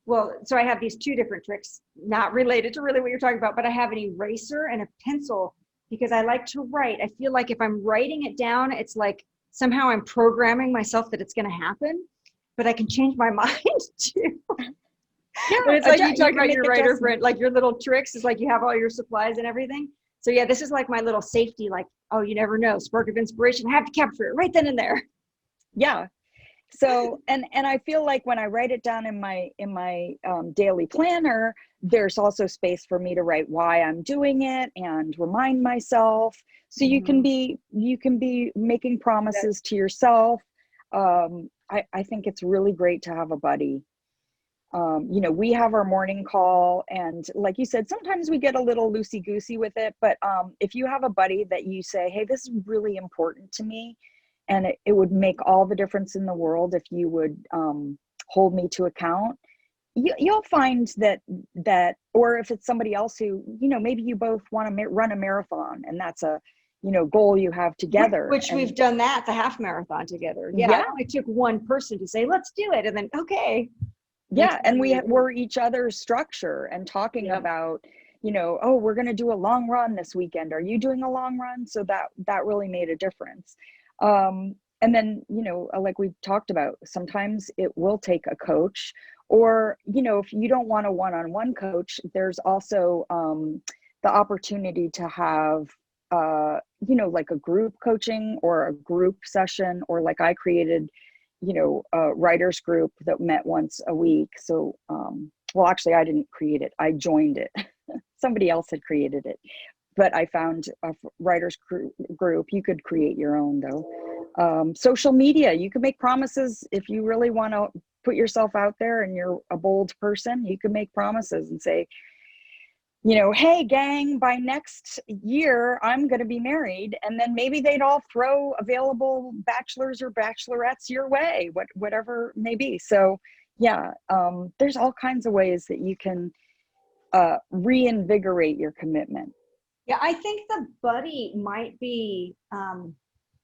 [SPEAKER 1] Well, so I have these two different tricks, not related to really what you're talking about, but I have an eraser and a pencil because I like to write. I feel like if I'm writing it down, it's like somehow I'm programming myself that it's going to happen, but I can change my mind too. Yeah, but it's like you talk about your writer friend, like your little tricks is like you have all your supplies and everything. So yeah, this is like my little safety, like, oh, you never know, spark of inspiration, I have to capture it right then and there.
[SPEAKER 2] Yeah. So, and I feel like when I write it down in my daily planner, there's also space for me to write why I'm doing it and remind myself. So you can be making promises to yourself. I think it's really great to have a buddy. We have our morning call, and like you said, sometimes we get a little loosey-goosey with it, but if you have a buddy that you say, hey, this is really important to me, and it would make all the difference in the world if you would hold me to account, you'll find that, or if it's somebody else who, maybe you both want to run a marathon, and that's a goal you have together.
[SPEAKER 1] Which we've done that, the half marathon together. Yeah. It only took one person to say, let's do it. And then, okay.
[SPEAKER 2] Yeah. And we're each other's structure and talking about, oh, we're going to do a long run this weekend. Are you doing a long run? So that really made a difference. And then, like we talked about, sometimes it will take a coach, or, if you don't want a one-on-one coach, there's also the opportunity to have, like a group coaching or a group session, or like I created, a writers group that met once a week. So, well, actually I didn't create it. I joined it. Somebody else had created it, but I found a writers group. You could create your own though. Social media, you can make promises. If you really want to put yourself out there and you're a bold person, you can make promises and say, hey gang, by next year, I'm going to be married. And then maybe they'd all throw available bachelors or bachelorettes your way, whatever it may be. So yeah, there's all kinds of ways that you can reinvigorate your commitment.
[SPEAKER 1] Yeah, I think the buddy might be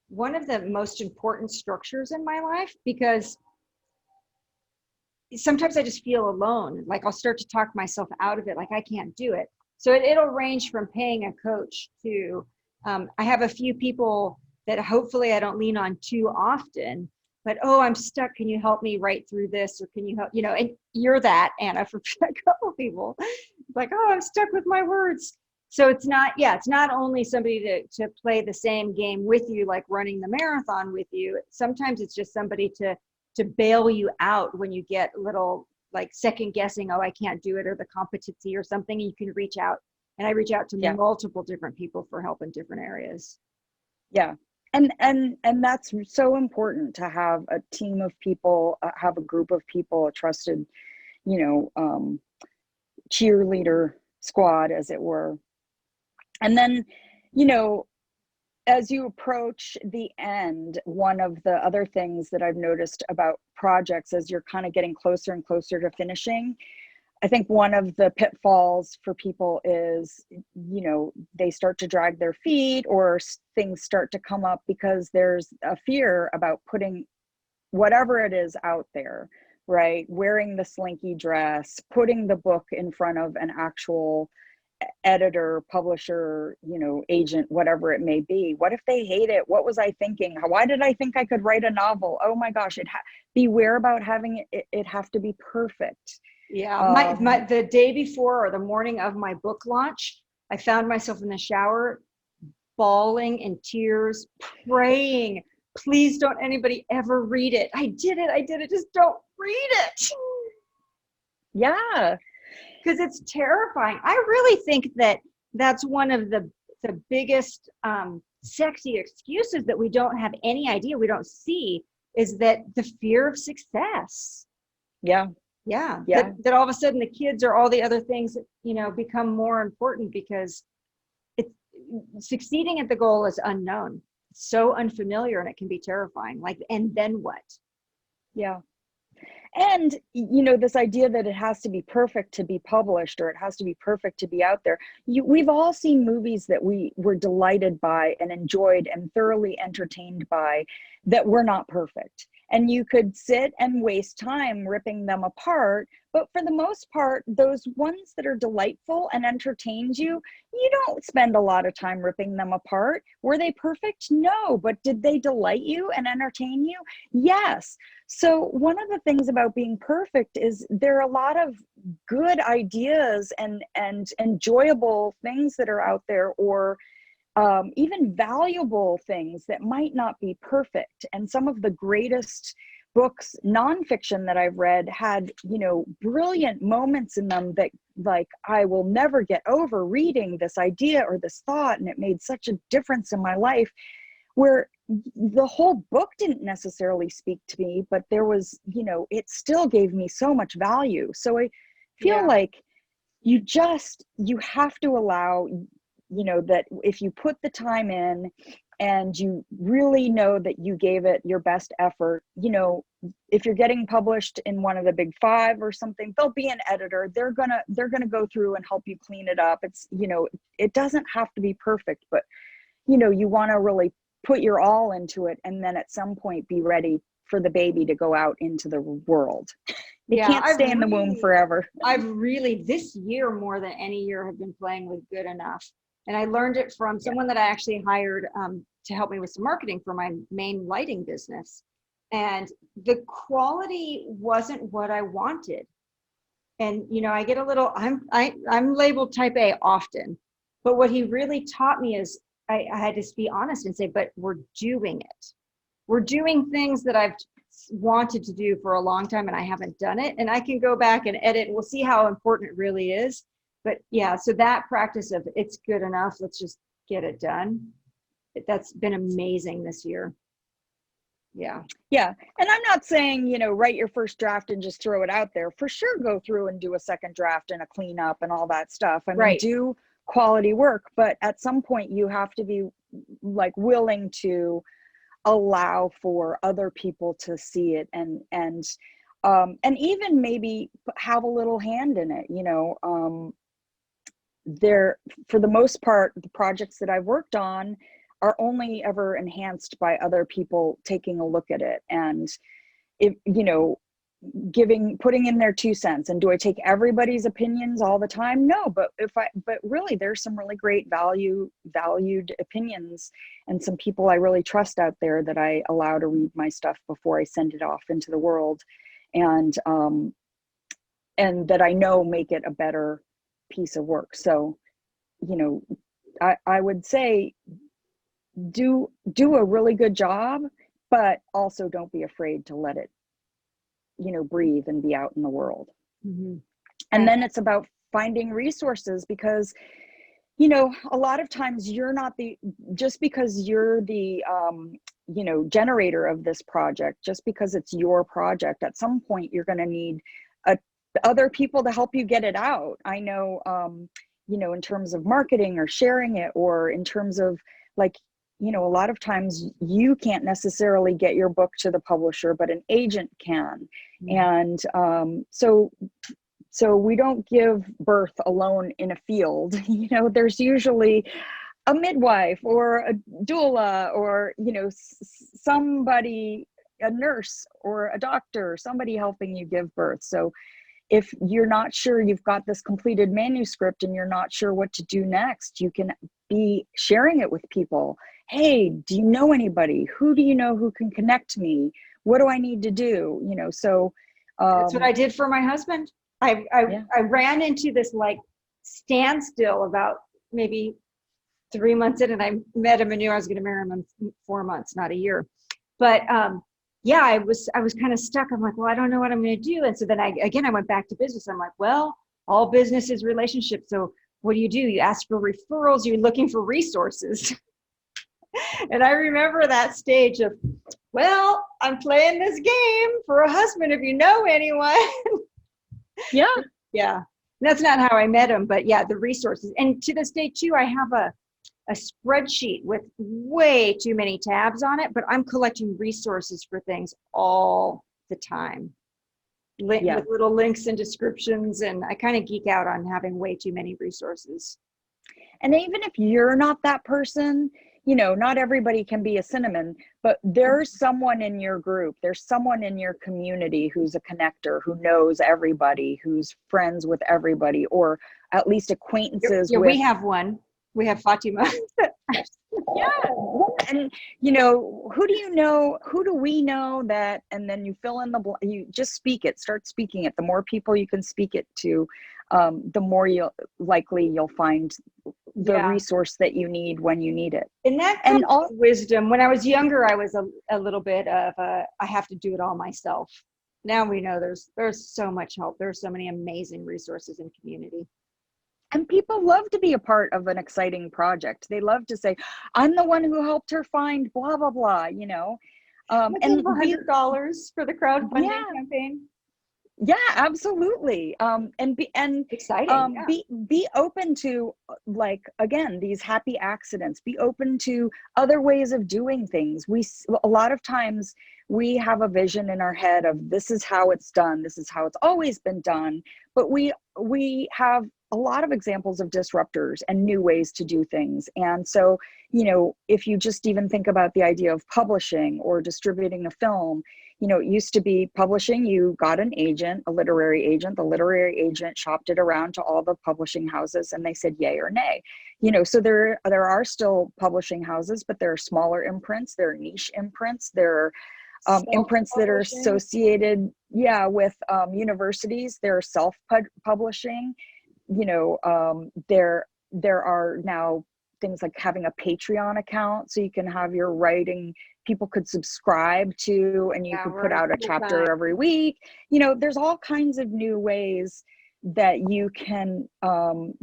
[SPEAKER 1] one of the most important structures in my life, because sometimes I just feel alone. Like I'll start to talk myself out of it. Like I can't do it. So it'll range from paying a coach to, I have a few people that hopefully I don't lean on too often, but, oh, I'm stuck. Can you help me write through this? Or can you help, and you're that, Anna, for a couple of people. Like, oh, I'm stuck with my words. So it's not only somebody to play the same game with you, like running the marathon with you. Sometimes it's just somebody to bail you out when you get a little like second guessing, oh, I can't do it, or the competency or something. You can reach out, and I reach out to multiple different people for help in different areas.
[SPEAKER 2] Yeah. And that's so important, to have a team of people, have a group of people, a trusted, cheerleader squad, as it were. And then, as you approach the end, one of the other things that I've noticed about projects, as you're kind of getting closer and closer to finishing, I think one of the pitfalls for people is, they start to drag their feet, or things start to come up because there's a fear about putting whatever it is out there, right? Wearing the slinky dress, putting the book in front of an actual editor, publisher, agent, whatever it may be? What if they hate it? What was I thinking? Why did I think I could write a novel? Oh my gosh, beware about having it have to be perfect.
[SPEAKER 1] Yeah, the day before or the morning of my book launch, I found myself in the shower, bawling in tears, praying, please don't anybody ever read it. I did it, just don't read it.
[SPEAKER 2] Yeah.
[SPEAKER 1] Because it's terrifying. I really think that that's one of the biggest sexy excuses that we don't have any idea, we don't see, is that the fear of success.
[SPEAKER 2] Yeah.
[SPEAKER 1] That all of a sudden the kids or all the other things become more important because it's succeeding at the goal is unknown. It's so unfamiliar, and it can be terrifying. Like, and then what?
[SPEAKER 2] Yeah. And, this idea that it has to be perfect to be published, or it has to be perfect to be out there. We've all seen movies that we were delighted by and enjoyed and thoroughly entertained by that were not perfect. And you could sit and waste time ripping them apart. But for the most part, those ones that are delightful and entertained you don't spend a lot of time ripping them apart. Were they perfect? No. But did they delight you and entertain you? Yes. So one of the things about being perfect is there are a lot of good ideas and enjoyable things that are out there, or even valuable things that might not be perfect. And some of the greatest books, nonfiction, that I've read had, brilliant moments in them that, like, I will never get over reading this idea or this thought, and it made such a difference in my life, where the whole book didn't necessarily speak to me, but there was, it still gave me so much value. So I feel like you have to allow, that if you put the time in and you really know that you gave it your best effort, if you're getting published in one of the big 5 or something, there'll be an editor. They're gonna go through and help you clean it up. It's, it doesn't have to be perfect, but you want to really put your all into it, and then at some point be ready for the baby to go out into the world. It can't stay in the womb forever.
[SPEAKER 1] I've really, this year more than any year, have been playing with good enough. And I learned it from someone that I actually hired to help me with some marketing for my main lighting business. And the quality wasn't what I wanted. And, I get a little, I'm labeled type A often, but what he really taught me is I had to be honest and say, but we're doing it. We're doing things that I've wanted to do for a long time, and I haven't done it. And I can go back and edit, and we'll see how important it really is. But yeah, so that practice of it's good enough, let's just get it done. That's been amazing this year. Yeah.
[SPEAKER 2] Yeah. And I'm not saying, write your first draft and just throw it out there. For sure, go through and do a second draft and a cleanup and all that stuff. I mean, do quality work, but at some point you have to be like willing to allow for other people to see it and even maybe have a little hand in it. There, for the most part, the projects that I've worked on are only ever enhanced by other people taking a look at it and, if putting in their 2 cents. And do I take everybody's opinions all the time? No, but really there's some really great valued opinions and some people I really trust out there that I allow to read my stuff before I send it off into the world, and that I know make it a better piece of work. So, I would say do a really good job, but also don't be afraid to let it breathe and be out in the world.
[SPEAKER 1] Mm-hmm.
[SPEAKER 2] And then it's about finding resources, because a lot of times just because you're the generator of this project, just because it's your project, at some point you're going to need other people to help you get it out. I know in terms of marketing or sharing it, or in terms of a lot of times you can't necessarily get your book to the publisher, but an agent can. Mm-hmm. And so we don't give birth alone in a field. There's usually a midwife or a doula, or somebody, a nurse or a doctor, somebody helping you give birth. So if you're not sure you've got this completed manuscript and you're not sure what to do next, you can be sharing it with people. Hey, do you know anybody? Who do you know who can connect me? What do I need to do? You know, so
[SPEAKER 1] that's what I did for my husband. I ran into this like standstill about maybe 3 months in, and I met him and knew I was going to marry him in 4 months, not a year. But yeah, I was kind of stuck. I'm like, well, I don't know what I'm going to do. And so then I went back to business. I'm like, well, all business is relationships. So what do? You ask for referrals. You're looking for resources. And I remember that stage of, well, I'm playing this game for a husband if you know anyone.
[SPEAKER 2] Yeah.
[SPEAKER 1] Yeah. That's not how I met him, but yeah, the resources. And to this day too, I have a spreadsheet with way too many tabs on it, but I'm collecting resources for things all the time. With little links and descriptions. And I kind of geek out on having way too many resources.
[SPEAKER 2] And even if you're not that person, you know, not everybody can be a cinnamon, but there's someone in your group, there's someone in your community who's a connector, who knows everybody, who's friends with everybody, or at least acquaintances with.
[SPEAKER 1] We have one. We have Fatima.
[SPEAKER 2] Yeah. And you know, who do you know? Who do we know that? And then you fill in you just speak it, start speaking it. The more people you can speak it to, the more you'll find the resource that you need when you need it.
[SPEAKER 1] And that comes with wisdom. When I was younger, I was a little bit of I have to do it all myself. Now we know there's so much help. There's so many amazing resources in community.
[SPEAKER 2] And people love to be a part of an exciting project. They love to say, I'm the one who helped her find blah, blah, blah, you know.
[SPEAKER 1] And $100 for the crowdfunding campaign.
[SPEAKER 2] Yeah, absolutely. And
[SPEAKER 1] exciting.
[SPEAKER 2] Be open to, like, again, these happy accidents. Be open to other ways of doing things. A lot of times we have a vision in our head of this is how it's done. This is how it's always been done. But we have a lot of examples of disruptors and new ways to do things. And so, you know, if you just even think about the idea of publishing or distributing a film, you know, it used to be publishing, you got an agent, a literary agent, the literary agent shopped it around to all the publishing houses and they said yay or nay. You know, so there are still publishing houses, but there are smaller imprints, there are niche imprints, there are imprints that are associated, with universities, there are self-publishing. You know, there are now things like having a Patreon account, so you can have your writing, people could subscribe to, and you could put out a chapter every week. You know, there's all kinds of new ways that you can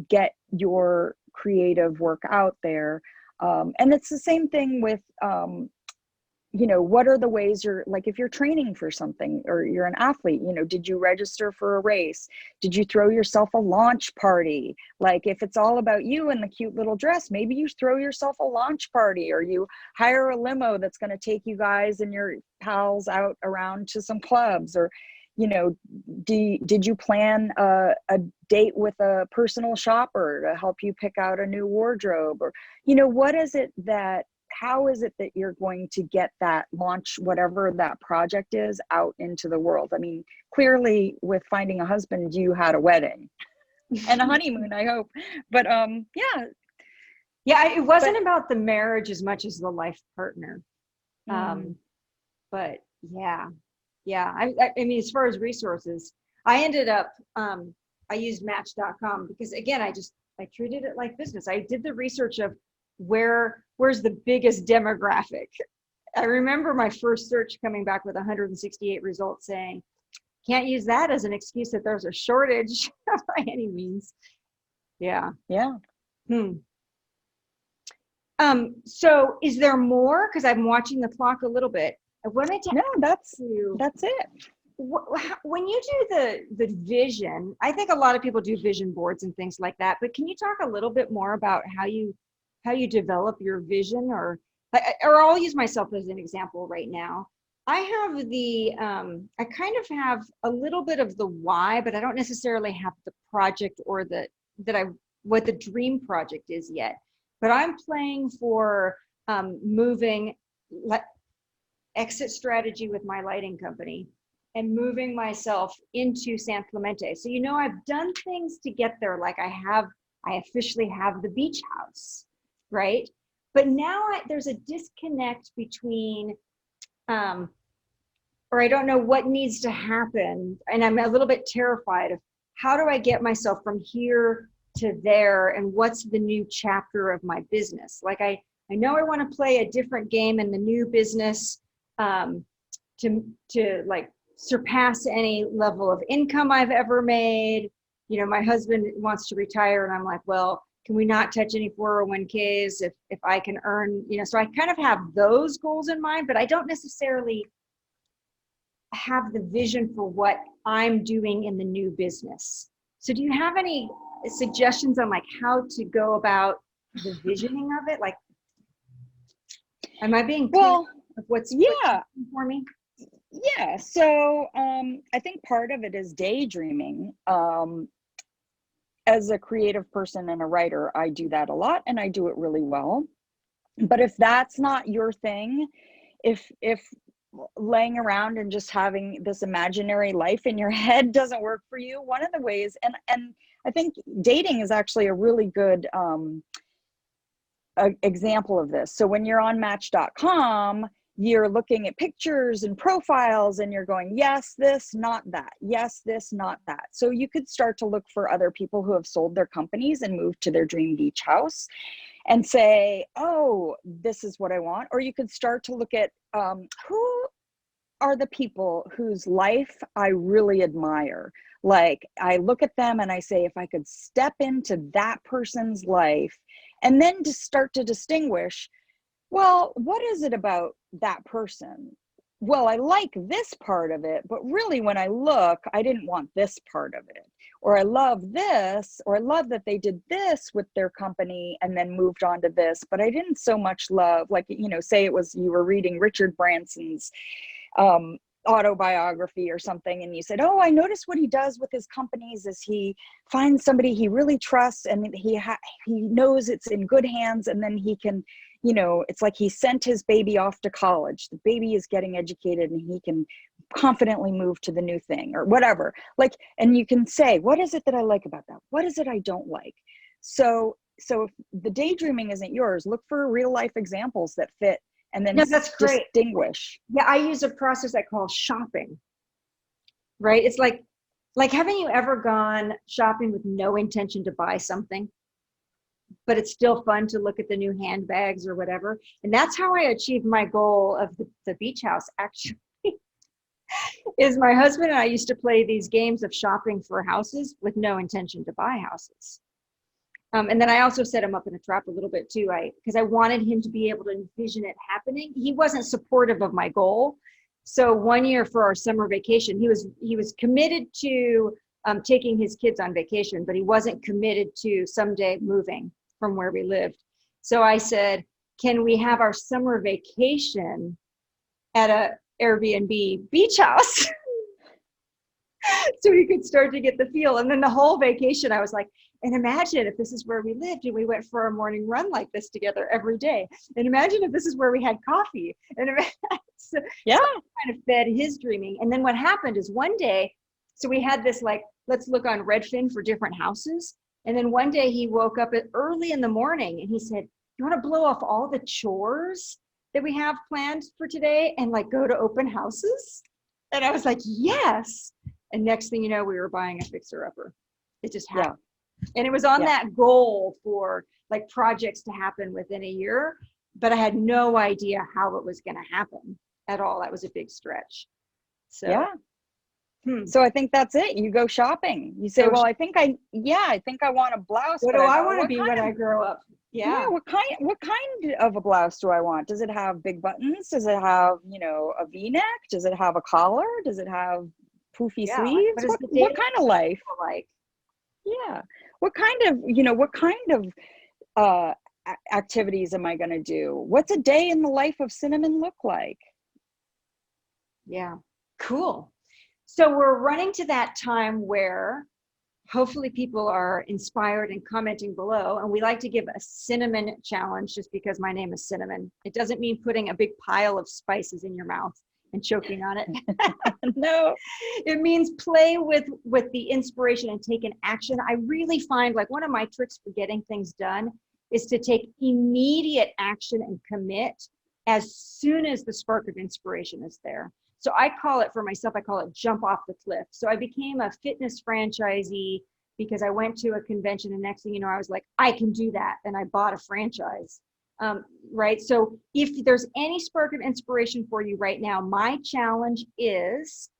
[SPEAKER 2] get your creative work out there. And it's the same thing with, you know, what are the ways like, if you're training for something or you're an athlete, you know, did you register for a race? Did you throw yourself a launch party? Like, if it's all about you in the cute little dress, maybe you throw yourself a launch party, or you hire a limo that's going to take you guys and your pals out around to some clubs. Or, you know, did you plan a date with a personal shopper to help you pick out a new wardrobe? Or, you know, how is it that you're going to get that launch, whatever that project is, out into the world? I mean, clearly with finding a husband, you had a wedding and a honeymoon, I hope. But
[SPEAKER 1] it wasn't about the marriage as much as the life partner. But I mean, as far as resources, I ended up, I used Match.com because, again, I treated it like business. I did the research of where's the biggest demographic. I remember my first search coming back with 168 results saying, can't use that as an excuse that there's a shortage by any means. Yeah. So is there more? Because I'm watching the clock a little bit. I wanted to
[SPEAKER 2] that's it.
[SPEAKER 1] When you do the vision, I think a lot of people do vision boards and things like that, but can you talk a little bit more about how you develop your vision? Or I'll use myself as an example right now. I have I kind of have a little bit of the why, but I don't necessarily have the project or what the dream project is yet. But I'm playing for moving exit strategy with my lighting company. and moving myself into San Clemente. So, I've done things to get there. Like I officially have the beach house, right? But now there's a disconnect between, or I don't know what needs to happen. And I'm a little bit terrified of how do I get myself from here to there, and what's the new chapter of my business? Like I know I want to play a different game in the new business, to like surpass any level of income I've ever made. My husband wants to retire, and I'm like, well, can we not touch any 401ks if I can earn, so I kind of have those goals in mind, but I don't necessarily have the vision for what I'm doing in the new business. So do you have any suggestions on like how to go about the visioning of it? Like, am I being clear of what's for me?
[SPEAKER 2] Yeah. So I think part of it is daydreaming. As a creative person and a writer, I do that a lot, and I do it really well. But if that's not your thing, if laying around and just having this imaginary life in your head doesn't work for you, one of the ways, and I think dating is actually a really good example of this. So when you're on Match.com, you're looking at pictures and profiles, and you're going, yes, this, not that. Yes, this, not that. So you could start to look for other people who have sold their companies and moved to their dream beach house and say, oh, this is what I want. Or you could start to look at who are the people whose life I really admire. Like I look at them and I say, if I could step into that person's life, and then to start to distinguish, well, what is it about that person? Well, I like this part of it, but really when I look, I didn't want this part of it. Or I love this, or I love that they did this with their company and then moved on to this, but I didn't so much love, like, say it was, you were reading Richard Branson's autobiography or something, and you said, oh, I noticed what he does with his companies is he finds somebody he really trusts, and he knows it's in good hands, and then he can, it's like he sent his baby off to college. The baby is getting educated, and he can confidently move to the new thing or whatever. Like, and you can say, what is it that I like about that? What is it I don't like? So if the daydreaming isn't yours, look for real life examples that fit, and then
[SPEAKER 1] that's great.
[SPEAKER 2] Distinguish.
[SPEAKER 1] Yeah, I use a process I call shopping, right? It's like, haven't you ever gone shopping with no intention to buy something, but it's still fun to look at the new handbags or whatever? And that's how I achieved my goal of the beach house, actually. Is my husband and I used to play these games of shopping for houses with no intention to buy houses. And then I also set him up in a trap a little bit too, because I wanted him to be able to envision it happening. He wasn't supportive of my goal. So one year for our summer vacation, he was committed to taking his kids on vacation, but he wasn't committed to someday moving from where we lived. So I said, can we have our summer vacation at a Airbnb beach house? So he could start to get the feel. And then the whole vacation, I was like, and imagine if this is where we lived and we went for a morning run like this together every day. And imagine if this is where we had coffee. And so kind of fed his dreaming. And then what happened is one day, so we had this like, let's look on Redfin for different houses. And then one day he woke up early in the morning and he said, you want to blow off all the chores that we have planned for today and like go to open houses? And I was like, yes. And next thing you know, we were buying a fixer-upper. It just happened. Yeah. And it was on that goal for like projects to happen within a year, but I had no idea how it was going to happen at all. That was a big stretch. So,
[SPEAKER 2] So I think that's it. You go shopping. You say, well, I think I want a blouse.
[SPEAKER 1] What do I want to be when I grow up? Yeah.
[SPEAKER 2] What kind of a blouse do I want? Does it have big buttons? Does it have, a V-neck? Does it have a collar? Does it have poofy sleeves? What kind of life?
[SPEAKER 1] Like,
[SPEAKER 2] yeah. What kind of activities am I going to do? What's a day in the life of Cinnamon look like?
[SPEAKER 1] Yeah. Cool. So we're running to that time where hopefully people are inspired and commenting below. And we like to give a cinnamon challenge just because my name is Cinnamon. It doesn't mean putting a big pile of spices in your mouth. and choking on it.
[SPEAKER 2] No.
[SPEAKER 1] It means play with the inspiration and take an action. I really find like one of my tricks for getting things done is to take immediate action and commit as soon as the spark of inspiration is there. So I call it, for myself, I call it jump off the cliff. So I became a fitness franchisee because I went to a convention, and next thing you know, I was like, I can do that. And I bought a franchise. Right. So if there's any spark of inspiration for you right now, my challenge is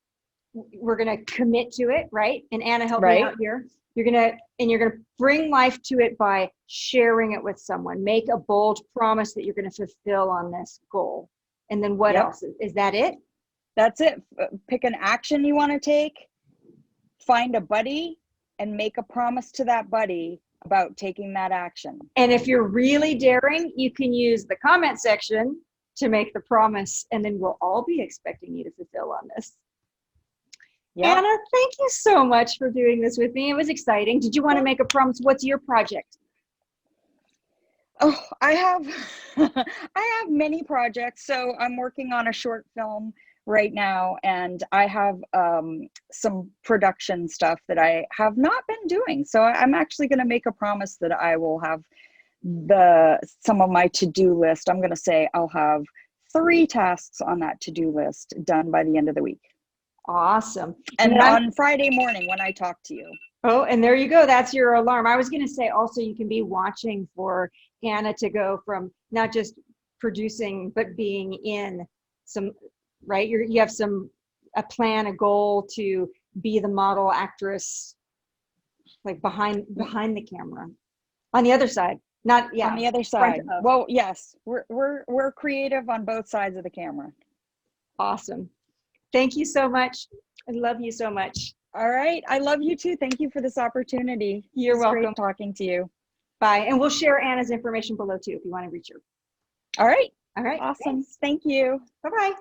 [SPEAKER 1] we're going to commit to it. Right. And Anna, help me out here. You're going to bring life to it by sharing it with someone. Make a bold promise that you're going to fulfill on this goal. And then what else? Is that it?
[SPEAKER 2] That's it. Pick an action you want to take, find a buddy, and make a promise to that buddy about taking that action.
[SPEAKER 1] And if you're really daring, you can use the comment section to make the promise, and then we'll all be expecting you to fulfill on this. Yep. Anna, thank you so much for doing this with me. It was exciting. Did you want to make a promise? What's your project?
[SPEAKER 2] Oh, I have many projects. So I'm working on a short film right now, and I have some production stuff that I have not been doing. So I'm actually going to make a promise that I will have some of my to-do list. I'm going to say I'll have 3 tasks on that to-do list done by the end of the week.
[SPEAKER 1] Awesome.
[SPEAKER 2] And on Friday morning when I talk to you.
[SPEAKER 1] Oh, and there you go. That's your alarm. I was going to say also you can be watching for Anna to go from not just producing, but being in some, right? You have a plan, a goal to be the model actress, like behind the camera, on the other side, on
[SPEAKER 2] the other side. Well, yes, we're creative on both sides of the camera.
[SPEAKER 1] Awesome. Thank you so much. I love you so much.
[SPEAKER 2] All right. I love you too. Thank you for this opportunity.
[SPEAKER 1] You're welcome.
[SPEAKER 2] Great talking to you.
[SPEAKER 1] Bye. And we'll share Anna's information below too if you want to reach her.
[SPEAKER 2] All right.
[SPEAKER 1] All right.
[SPEAKER 2] Awesome. Thanks. Thank you.
[SPEAKER 1] Bye-bye.